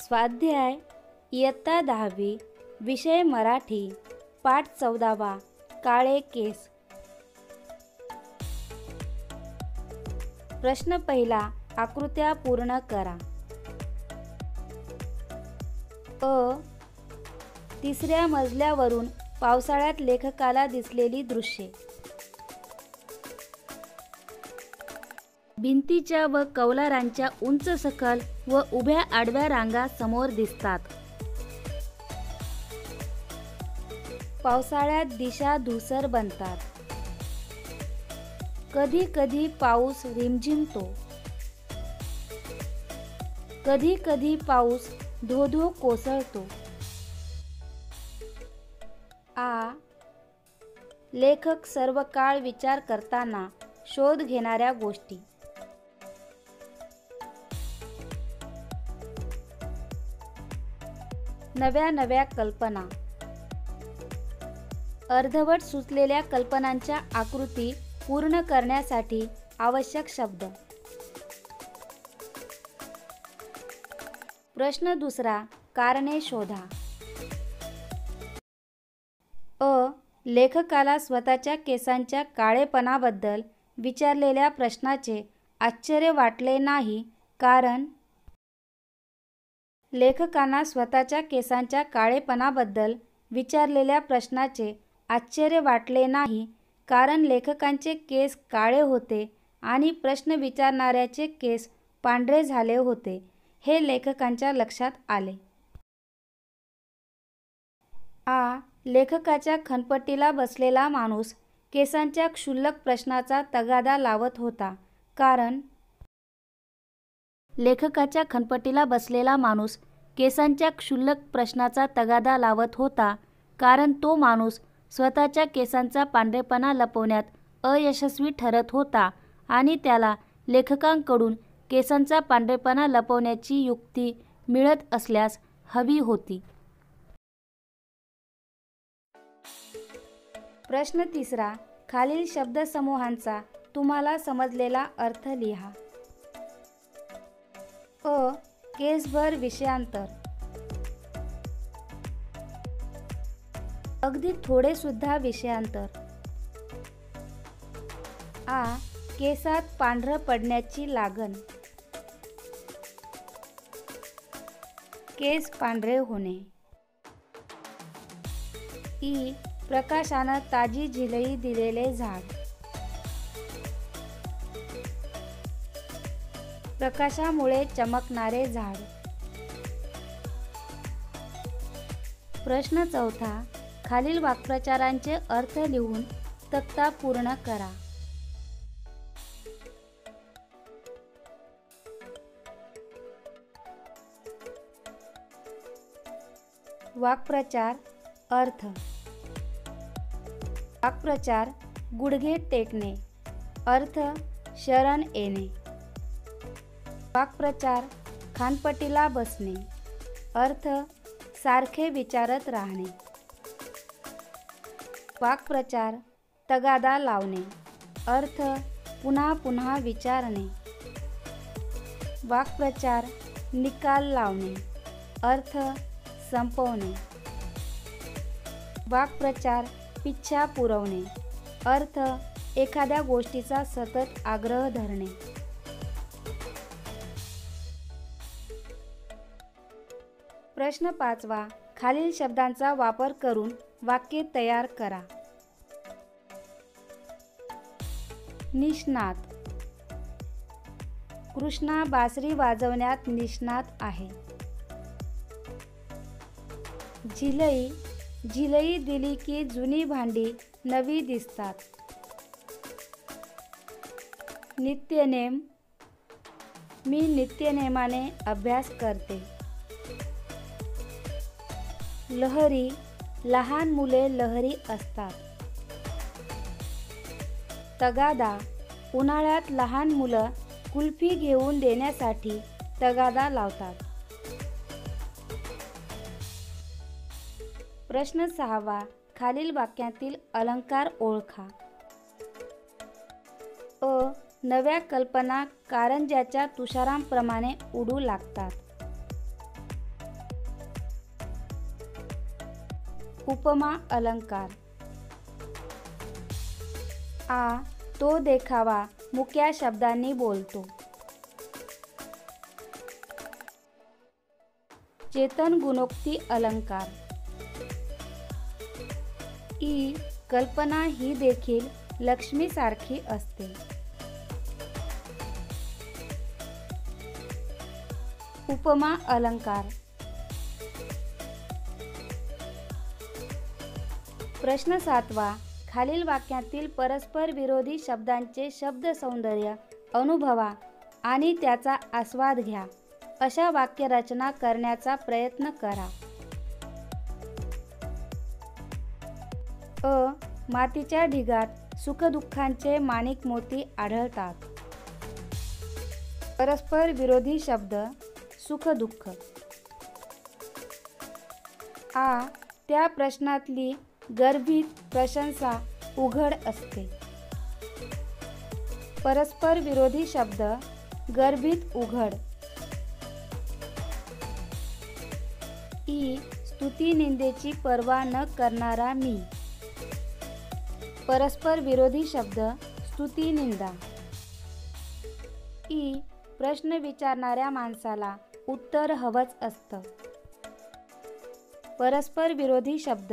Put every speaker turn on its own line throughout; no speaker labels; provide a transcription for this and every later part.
स्वाध्याय इयत्ता 10वी विषय मराठी पाठ 14वा काळे केस। प्रश्न पहिला, आकृत्या पूर्ण करा। तिसऱ्या मजल्यावरून पावसाळ्यात लेखकाला दिसलेली दृश्ये। भिंतीच्या व कौलारांच्या उंच सखल व उभ्या आडव्या रांगा समोर दिसतात। पावसाळ्यात दिशा धूसर बनतात। कधी कधी पाऊस रिमझिमतो, कधी कधी पाऊस धो धो कोसळतो। लेखक सर्व काळ विचार करताना शोध घेणाऱ्या गोष्टी। नव्या नव्या कल्पना। अर्धवट सुचलेल्या कल्पनांच्या आकृती पूर्ण करण्यासाठी आवश्यक शब्द। प्रश्न दुसरा, कारणे शोधा। लेखकाला स्वतःच्या केसांच्या काळेपणाबद्दल विचारलेल्या प्रश्नाचे आश्चर्य वाटले नाही, कारण लेखकांना स्वतःच्या केसांच्या काळेपणाबद्दल विचारलेल्या प्रश्नाचे आश्चर्य वाटले नाही कारण लेखकांचे केस काळे होते आणि प्रश्न विचारणाऱ्याचे केस पांढरे झाले होते हे लेखकांच्या लक्षात आले। लेखकाच्या खनपट्टीला बसलेला माणूस केसांच्या क्षुल्लक प्रश्नाचा तगादा लावत होता, कारण लेखकाच्या खनपट्टीला बसलेला माणूस केसांच्या क्षुल्लक प्रश्नाचा तगादा लावत होता कारण तो माणूस स्वतःच्या केसांचा पांढरेपणा लपवण्यात अयशस्वी ठरत होता आणि त्याला लेखकांकडून केसांचा पांढरेपणा लपवण्याची युक्ती मिळत असल्यास हवी होती। प्रश्न तिसरा, खालील शब्दसमूहांचा तुम्हाला समजलेला अर्थ लिहा। केसभर विषयांतर। अगदी थोडे सुद्धा विषयांतर। केसात पांढरं पडण्याची लागण। केस पांढरे होणे। प्रकाशानं ताजी झिलई दिलेले झाड। प्रकाशामुळे चमकणारे झाड। प्रश्न चौथा, खालील वाक्प्रचारांचे अर्थ लिहून तक्ता पूर्ण करा। वाक्प्रचार अर्थ। वाक्प्रचार गुडघे टेकणे, अर्थ शरण येणे। वाक्प्रचार खानपट्टीला बसणे, अर्थ सारखे विचारत राहणे। वाक्प्रचार तगादा लावणे, अर्थ पुन्हा पुन्हा विचारणे। वाक्प्रचार निकाल लावणे, अर्थ संपवणे। वाक्प्रचार इच्छा पुरवणे, अर्थ एखाद्या गोष्टीचा सतत आग्रह धरणे। प्रश्न पाचवा, खालील शब्दांचा वापर करून वाक्य तयार करा। निष्णात। कृष्णा बासरी वाजवण्यात निष्णात आहे। झिलई। झिलई दिली की जुनी भांडी नवी दिसतात। नित्यनेम। मी नित्यनेमाने अभ्यास करते। लहरी। लहान मुले लहरी असतात। तगादा। उन्हाळ्यात लहान मुलं कुल्फी घेऊन देण्यासाठी तगादा लावतात। प्रश्न सहावा, खालील वाक्यातील अलंकार ओळखा। नव्या कल्पना कारंज्याच्या तुषारांप्रमाणे उडू लागतात। उपमा अलंकार. आ तो देखावा मुक्या शब्दांनी बोलतो. चेतन गुणोक्ती अलंकार. ई कल्पना ही देखील लक्ष्मीसारखी असते. उपमा अलंकार. प्रश्न 7वा. खालील वाक्यातील परस्पर विरोधी शब्दांचे शब्द सौंदर्य अनुभवा आणि त्याचा आस्वाद घ्या. अशा वाक्यरचना करण्याचा प्रयत्न करा. अ. मातीच्या ढिगात सुखदुःखांचे माणिक मोती आढळतात. परस्पर विरोधी शब्द सुख-दुःख. आ. त्या प्रश्नातली गर्भित प्रशंसा उघड असते. परस्पर विरोधी शब्द गर्भित उघड. ई. स्तुती निंदेची पर्वा न करणारा मी. परस्पर विरोधी शब्द स्तुती निंदा. ई. प्रश्न विचारणाऱ्या माणसाला उत्तर हवंच असतं. परस्पर विरोधी शब्द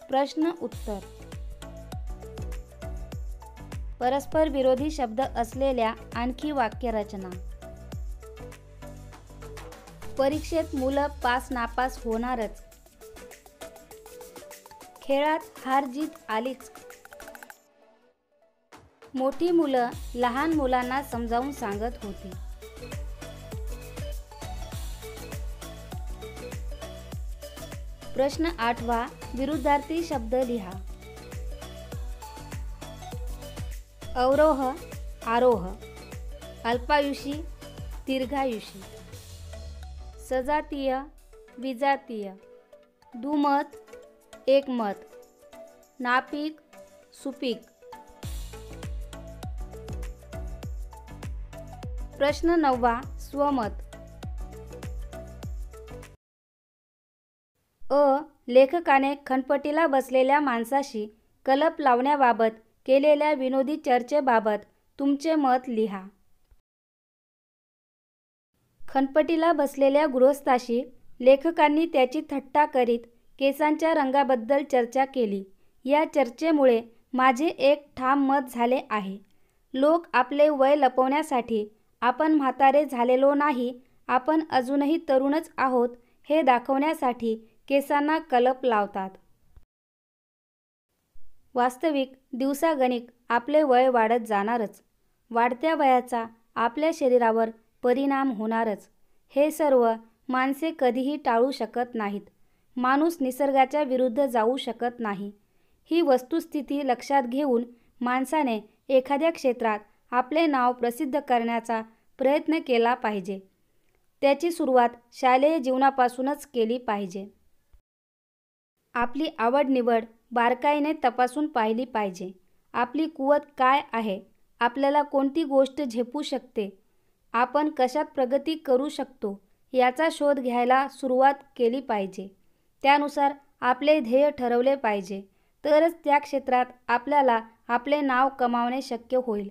प्रश्न उत्तर. परस्पर विरोधी शब्द असलेल्या आणखी वाक्यरचना. परीक्षेत मुलं पास नापास होणारच. खेळात हार जीत आलीच. मोठी मुलं लहान मुलांना समजावून सांगत होती. प्रश्न 8वा. विरुद्धार्थी शब्द लिहा. अवरोह आरोह. अल्पायुषी दीर्घायुषी. सजातीय विजातीय. दुमत एकमत. नापीक सुपीक. प्रश्न 9वा. स्वमत. अ. लेखकाने खणपटीला बसलेल्या माणसाशी कलप लावण्याबाबत केलेल्या विनोदी चर्चेबाबत तुमचे मत लिहा. खणपटीला बसलेल्या गृहस्थाशी लेखकांनी त्याची थट्टा करीत केसांच्या रंगाबद्दल चर्चा केली. या चर्चेमुळे माझे एक ठाम मत झाले आहे. लोक आपले वय लपवण्यासाठी आपण म्हातारे झालेलो नाही, आपण अजूनही तरुणच आहोत हे दाखवण्यासाठी केसांना कलप लावतात. वास्तविक दिवसागणिक आपले वय वाढत जाणारच. वाढत्या वयाचा आपल्या शरीरावर परिणाम होणारच. हे सर्व माणसे कधीही टाळू शकत नाहीत. माणूस निसर्गाच्या विरुद्ध जाऊ शकत नाही. ही वस्तुस्थिती लक्षात घेऊन माणसाने एखाद्या क्षेत्रात आपले नाव प्रसिद्ध करण्याचा प्रयत्न केला पाहिजे. त्याची सुरुवात शालेय जीवनापासूनच केली पाहिजे. आपली आवड-निवड बारकाईने तपासून पाहिली पाहिजे. आपली कुवत काय आहे, आपल्याला कोणती गोष्ट झेपू शकते, आपण कशात प्रगती करू शकतो याचा शोध घ्यायला सुरुवात केली पाहिजे. त्यानुसार आपले ध्येय ठरवले पाहिजे. तरच त्या क्षेत्रात आपल्याला आपले नाव कमावणे शक्य होईल.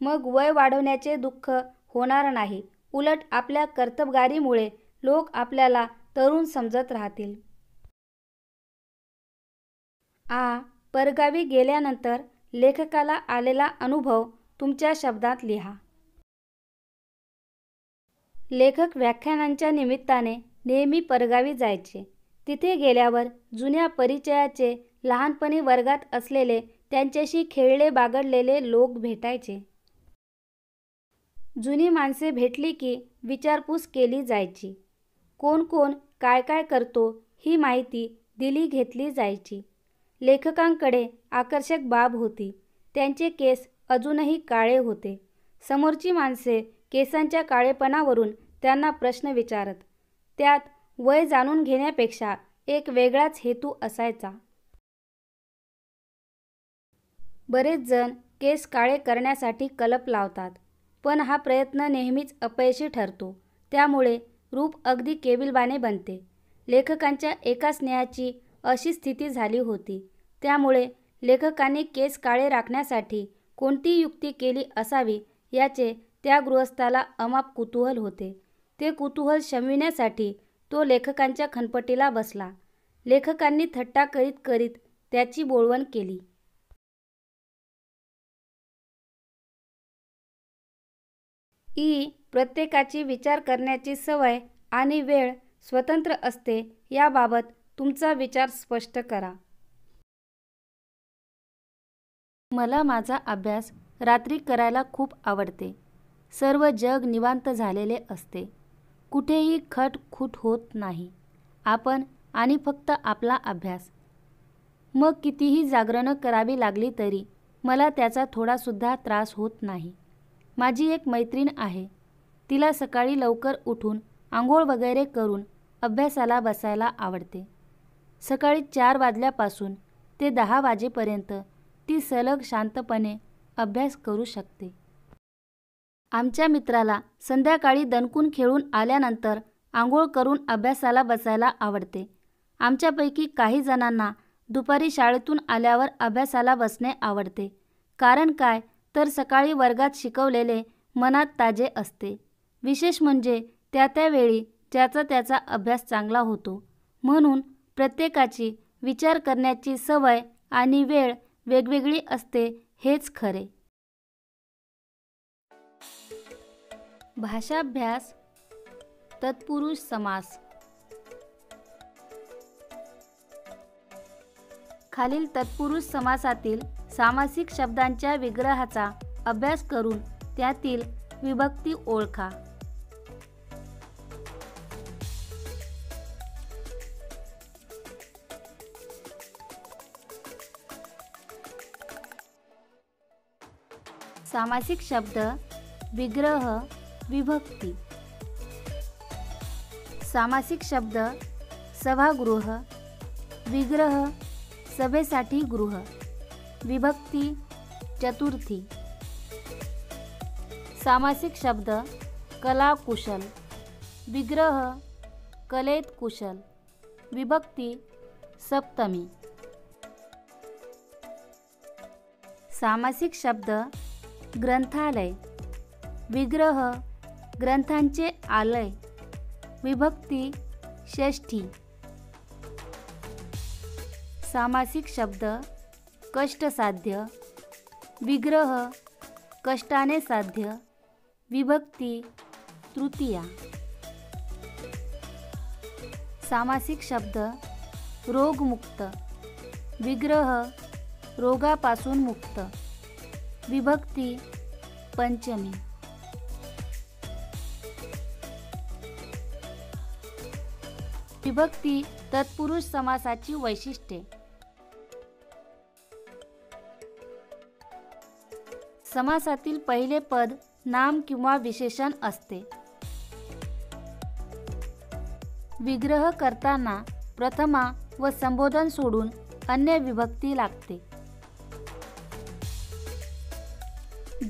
मग वय वाढवण्याचे दुःख होणार नाही. उलट आपल्या कर्तबगारीमुळे लोक आपल्याला तरुण समजत राहतील. आ. परगावी गेल्यानंतर लेखकाला आलेला अनुभव तुमच्या शब्दात लिहा. लेखक व्याख्यानांच्या निमित्ताने नेहमी परगावी जायचे. तिथे गेल्यावर जुन्या परिचयाचे लहानपणी वर्गात असलेले त्यांच्याशी खेळले बागडलेले लोक भेटायचे. जुनी माणसे भेटली की विचारपूस केली जायची. कोण कोण काय काय करतो ही माहिती दिली घेतली जायची. लेखकांकडे आकर्षक बाब होती. त्यांचे केस अजूनही काळे होते. समोरची माणसे केसांच्या काळेपणावरून त्यांना प्रश्न विचारत. त्यात वय जाणून घेण्यापेक्षा एक वेगळाच हेतू असायचा. बरेच जण केस काळे करण्यासाठी कलप लावतात, पण हा प्रयत्न नेहमीच अपयशी ठरतो. त्यामुळे रूप अगदी केविलवाणे बनते. लेखकांच्या एका स्नेहाची अशी स्थिती झाली होती. त्यामुळे लेखकांनी केस काळे राखण्यासाठी कोणती युक्ती केली असावी याचे त्या गृहस्थाला अमाप कुतूहल होते. ते कुतूहल शमविण्यासाठी तो लेखकांच्या खनपटीला बसला. लेखकांनी थट्टा करीत करीत त्याची बोळवण केली. प्रत्येकाची विचार करण्याची सवय आणि वेळ स्वतंत्र असते, याबाबत तुमचा विचार स्पष्ट करा. मला माझा अभ्यास रात्री करायला खूप आवडते. सर्व जग निवांत झालेले असते. कुठेही खटखूट होत नाही. आपण आणि फक्त आपला अभ्यास. मग कितीही जागरणं करावी लागली तरी मला त्याचा थोडासुद्धा त्रास होत नाही. माझी एक मैत्रीण आहे. तिला सकाळी लवकर उठून आंघोळ वगैरे करून अभ्यासाला बसायला आवडते. सकाळी 4 वाजल्यापासून ते 10 वाजेपर्यंत ती सलग शांतपणे अभ्यास करू शकते. आमच्या मित्राला संध्याकाळी दणकून खेळून आल्यानंतर आंघोळ करून अभ्यासाला बसायला आवडते. आमच्यापैकी काही जणांना दुपारी शाळेतून आल्यावर अभ्यासाला बसणे आवडते. कारण काय तर सकाळी वर्गात शिकवलेले मनात ताजे असते. विशेष म्हणजे त्या वेळी ज्याचा त्याचा अभ्यास चांगला होतो. म्हणून प्रत्येकाची विचार करण्याची सवय आणि वेळ वेगवेगळी असते हेच खरे. भाषाभ्यास. तत्पुरुष समास. खालील तत्पुरुष समासातील सामासिक शब्दांच्या विग्रहाचा अभ्यास करून त्यातील विभक्ती ओळखा. सामासिक शब्द विग्रह विभक्ती. सामासिक शब्द सभागृह. विग्रह सभेसाठी गृह. विभक्ती चतुर्थी. सामासिक शब्द कला कुशल. विग्रह कलेत कुशल. विभक्ती सप्तमी. सामासिक शब्द ग्रंथालय. विग्रह ग्रंथांचे आलय. विभक्ती षष्ठी. सामासिक शब्द कष्टसाध्य. विग्रह कष्टाने साध्य. विभक्ती तृतीया. सामासिक शब्द रोगमुक्त. विग्रह रोगापासून मुक्त. विभक्ती पंचमी. विभक्ती तत्पुरुष समासाची वैशिष्ट्ये. समासातील पहिले पद नाम किंवा विशेषण असते. विग्रह करताना प्रथमा व संबोधन सोडून अन्य विभक्ती लागते.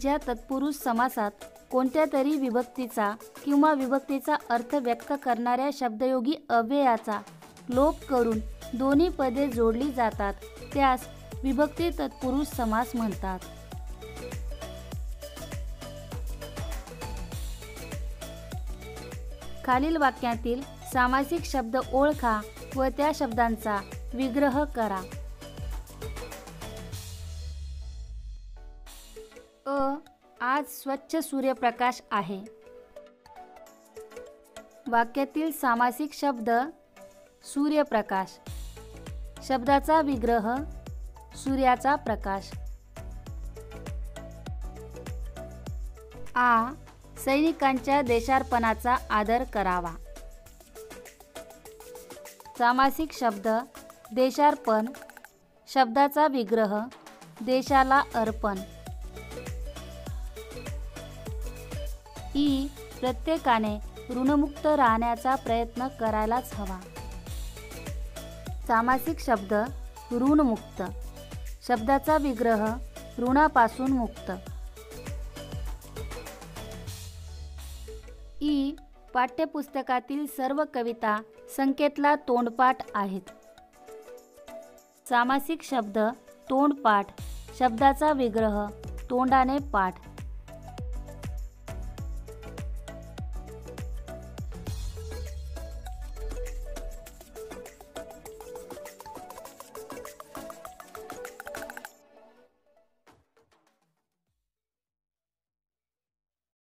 ज्या तत्पुरुष समासात कोणत्या तरी विभक्तीचा किंवा विभक्तीचा अर्थ व्यक्त करणाऱ्या शब्दयोगी अव्ययाचा लोप करून दोन्ही पदे जोडली जातात त्यास विभक्ती तत्पुरुष समास म्हणतात. खालील वाक्यातील सामासिक शब्द ओळखा व त्या शब्दांचा विग्रह करा. आज स्वच्छ सूर्यप्रकाश आहे. वाक्यातील सामासिक शब्द सूर्यप्रकाश. शब्दाचा विग्रह सूर्याचा प्रकाश. सैनिकांच्या देशार्पणाचा आदर करावा. सामासिक शब्द देशार्पण. शब्दाचा विग्रह देशाला अर्पण. प्रत्येकाने ऋणमुक्त राहण्याचा प्रयत्न करायलाच हवा. सामासिक शब्द ऋणमुक्त. शब्दाचा विग्रह ऋणापासून मुक्त. पाठ्यपुस्तकातील सर्व कविता संख्येतला तोंडपाठ आहेत. सामासिक शब्द तोंडपाठ, शब्दाचा विग्रह तोंडाने पाठ.